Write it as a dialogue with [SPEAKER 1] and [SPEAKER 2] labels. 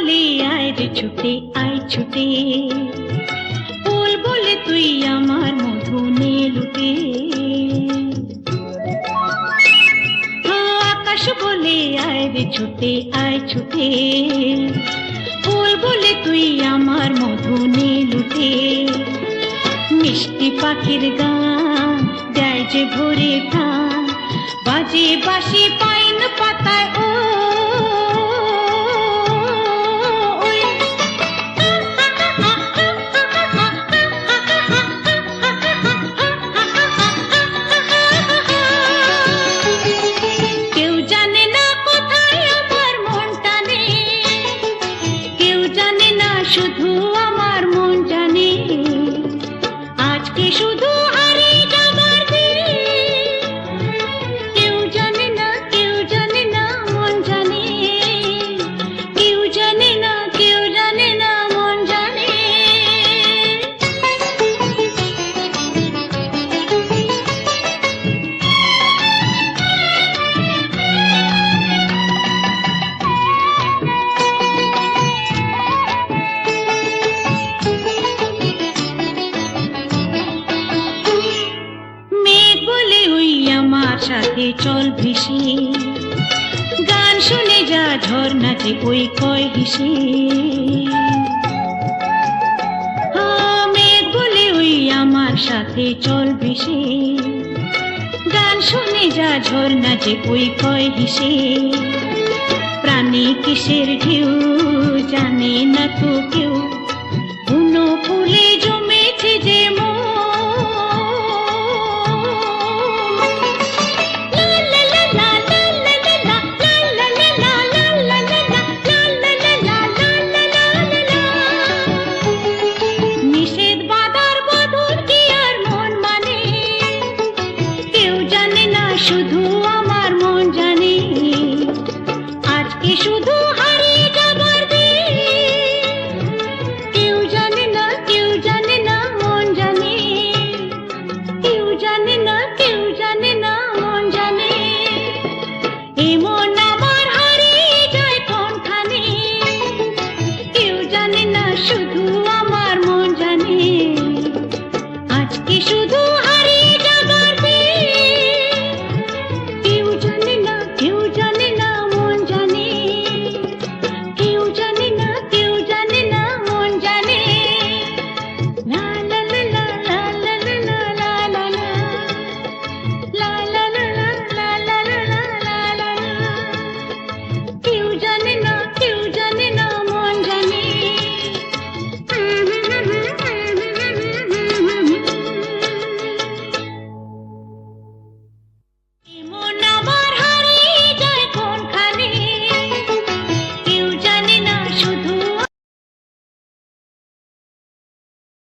[SPEAKER 1] বলে আয় রে ছুটে আয় ছুটে, ফুল বলে তুই আমার মধু নে লুটে। আকাশ বলে আয় রে ছুটে আয় ছুটে, ফুল বলে তুই আমার মধু নে লুটে। মিষ্টি পাখির গান দেয় যে ভোরে প্রাণ, বাজে বাঁশি পাইন পাতায় ও কেউ জানে না কোথায় আমার মনটা নেই, কেউ জানে না শুধু আমার মন জানে। আজকে শুধু হারিয়ে যাবার দিন, কেউ জানে না মন জানে, কেউ জানে না মন জানে। মেঘ বলে ওই আমার সাথে চল ভেসে, গান শুনে যা ঝর্ণাতে ওই কয় হেসে। মেঘ বলে ওই আমার সাথে চল ভেসে, গান শুনে যা ঝর্ণাতে ওই কয় হেসে। প্রাণী কিসের ঢেউ জানে না তো কেউ, কোনো ফুলে জমেছে যে মন। নিষেধ বাধার বদল কি আর মন মানে, কেউ জানে না শুধু আমার মন জানে। আজকে শুধু